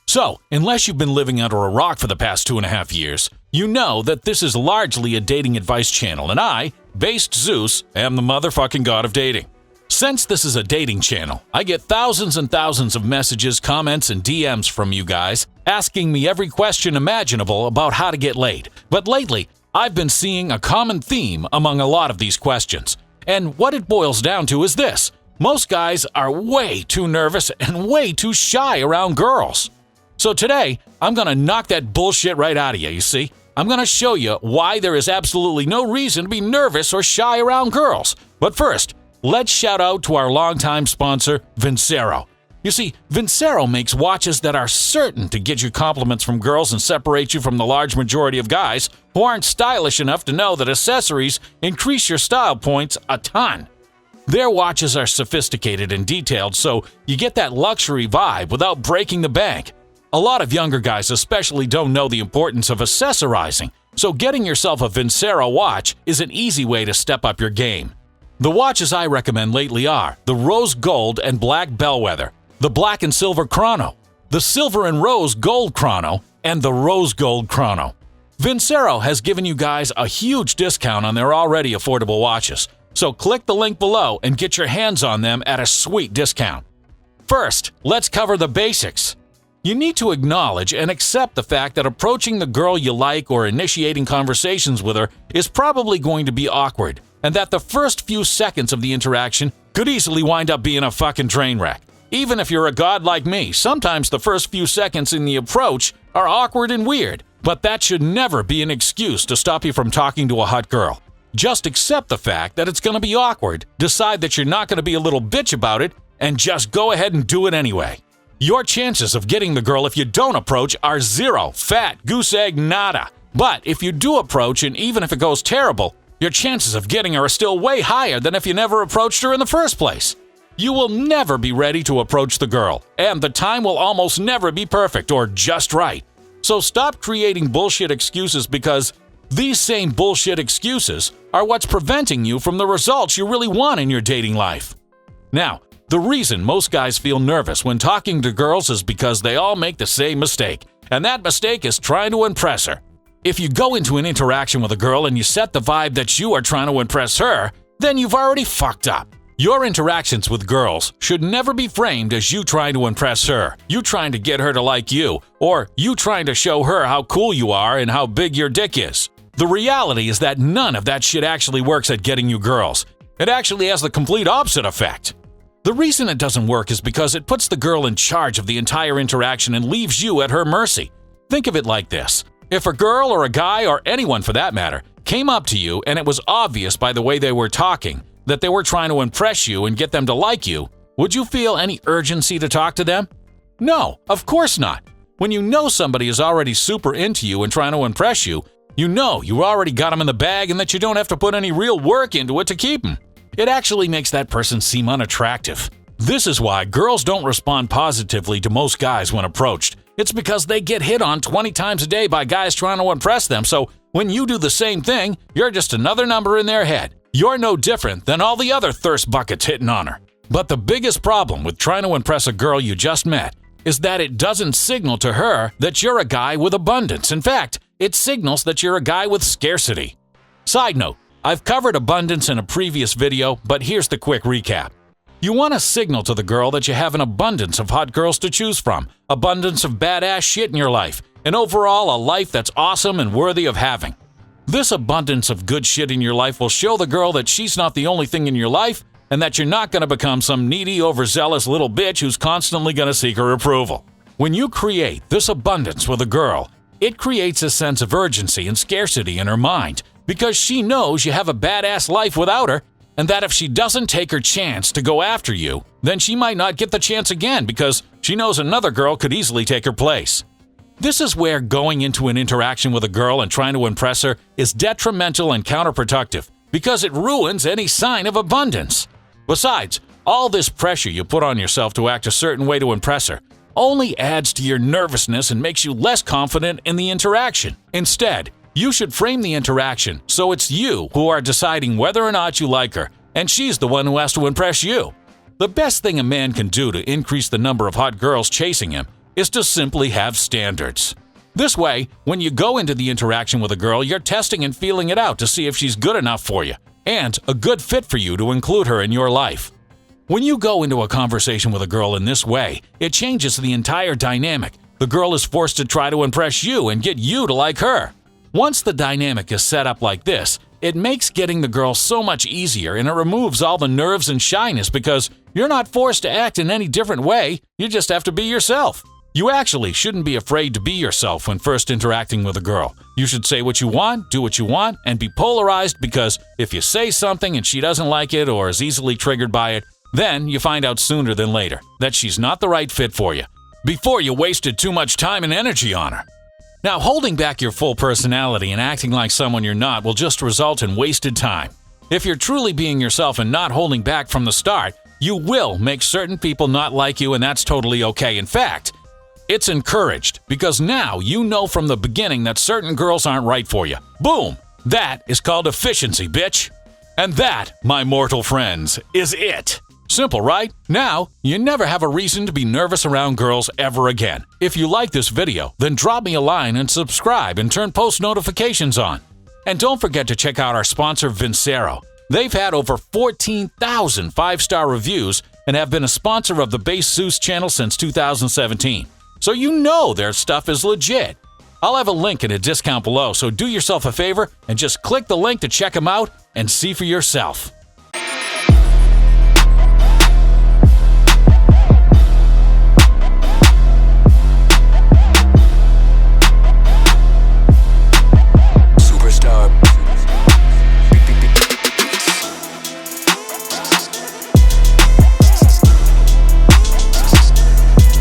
So, unless you've been living under a rock for the past 2.5 years, you know that this is largely a dating advice channel, and I, based Zeus, am the motherfucking god of dating. Since this is a dating channel, I get thousands and thousands of messages, comments, and DMs from you guys asking me every question imaginable about how to get laid. But lately, I've been seeing a common theme among a lot of these questions. And what it boils down to is this: most guys are way too nervous and way too shy around girls. So today, I'm going to knock that bullshit right out of you, you see? I'm going to show you why there is absolutely no reason to be nervous or shy around girls. But first, let's shout out to our longtime sponsor, Vincero. You see, Vincero makes watches that are certain to get you compliments from girls and separate you from the large majority of guys who aren't stylish enough to know that accessories increase your style points a ton. Their watches are sophisticated and detailed, so you get that luxury vibe without breaking the bank. A lot of younger guys especially don't know the importance of accessorizing, so getting yourself a Vincero watch is an easy way to step up your game. The watches I recommend lately are the Rose Gold and Black Bellwether, the Black and Silver Chrono, the Silver and Rose Gold Chrono, and the Rose Gold Chrono. Vincero has given you guys a huge discount on their already affordable watches, so click the link below and get your hands on them at a sweet discount. First, let's cover the basics. You need to acknowledge and accept the fact that approaching the girl you like or initiating conversations with her is probably going to be awkward, and that the first few seconds of the interaction could easily wind up being a fucking train wreck. Even if you're a god like me, sometimes the first few seconds in the approach are awkward and weird, but that should never be an excuse to stop you from talking to a hot girl. Just accept the fact that it's going to be awkward, decide that you're not going to be a little bitch about it, and just go ahead and do it anyway. Your chances of getting the girl if you don't approach are zero, fat, goose egg, nada. But if you do approach, and even if it goes terrible, your chances of getting her are still way higher than if you never approached her in the first place. You will never be ready to approach the girl, and the time will almost never be perfect or just right. So stop creating bullshit excuses, because these same bullshit excuses are what's preventing you from the results you really want in your dating life. Now, the reason most guys feel nervous when talking to girls is because they all make the same mistake, and that mistake is trying to impress her. If you go into an interaction with a girl and you set the vibe that you are trying to impress her, then you've already fucked up. Your interactions with girls should never be framed as you trying to impress her, you trying to get her to like you, or you trying to show her how cool you are and how big your dick is. The reality is that none of that shit actually works at getting you girls. It actually has the complete opposite effect. The reason it doesn't work is because it puts the girl in charge of the entire interaction and leaves you at her mercy. Think of it like this. If a girl or a guy, or anyone for that matter, came up to you and it was obvious by the way they were talking that they were trying to impress you and get them to like you, would you feel any urgency to talk to them? No, of course not. When you know somebody is already super into you and trying to impress you, you know you already got them in the bag and that you don't have to put any real work into it to keep them. It actually makes that person seem unattractive. This is why girls don't respond positively to most guys when approached. It's because they get hit on 20 times a day by guys trying to impress them, so when you do the same thing, you're just another number in their head. You're no different than all the other thirst buckets hitting on her. But the biggest problem with trying to impress a girl you just met is that it doesn't signal to her that you're a guy with abundance. In fact, it signals that you're a guy with scarcity. Side note, I've covered abundance in a previous video, but here's the quick recap. You want to signal to the girl that you have an abundance of hot girls to choose from, abundance of badass shit in your life, and overall a life that's awesome and worthy of having. This abundance of good shit in your life will show the girl that she's not the only thing in your life, and that you're not going to become some needy, overzealous little bitch who's constantly going to seek her approval. When you create this abundance with a girl, it creates a sense of urgency and scarcity in her mind, because she knows you have a badass life without her, and that if she doesn't take her chance to go after you, then she might not get the chance again because she knows another girl could easily take her place. This is where going into an interaction with a girl and trying to impress her is detrimental and counterproductive, because it ruins any sign of abundance. Besides, all this pressure you put on yourself to act a certain way to impress her only adds to your nervousness and makes you less confident in the interaction. Instead, you should frame the interaction so it's you who are deciding whether or not you like her, and she's the one who has to impress you. The best thing a man can do to increase the number of hot girls chasing him is to simply have standards. This way, when you go into the interaction with a girl, you're testing and feeling it out to see if she's good enough for you and a good fit for you to include her in your life. When you go into a conversation with a girl in this way, it changes the entire dynamic. The girl is forced to try to impress you and get you to like her. Once the dynamic is set up like this, it makes getting the girl so much easier, and it removes all the nerves and shyness because you're not forced to act in any different way, you just have to be yourself. You actually shouldn't be afraid to be yourself when first interacting with a girl. You should say what you want, do what you want, and be polarized, because if you say something and she doesn't like it or is easily triggered by it, then you find out sooner than later that she's not the right fit for you, before you wasted too much time and energy on her. Now, holding back your full personality and acting like someone you're not will just result in wasted time. If you're truly being yourself and not holding back from the start, you will make certain people not like you, and that's totally okay. In fact, it's encouraged, because now you know from the beginning that certain girls aren't right for you. Boom! That is called efficiency, bitch! And that, my mortal friends, is it. Simple, right? Now, you never have a reason to be nervous around girls ever again. If you like this video, then drop me a line and subscribe and turn post notifications on. And don't forget to check out our sponsor, Vincero. They've had over 14,000 5-star reviews and have been a sponsor of the Base Zeus channel since 2017. So you know their stuff is legit. I'll have a link and a discount below, so do yourself a favor and just click the link to check them out and see for yourself.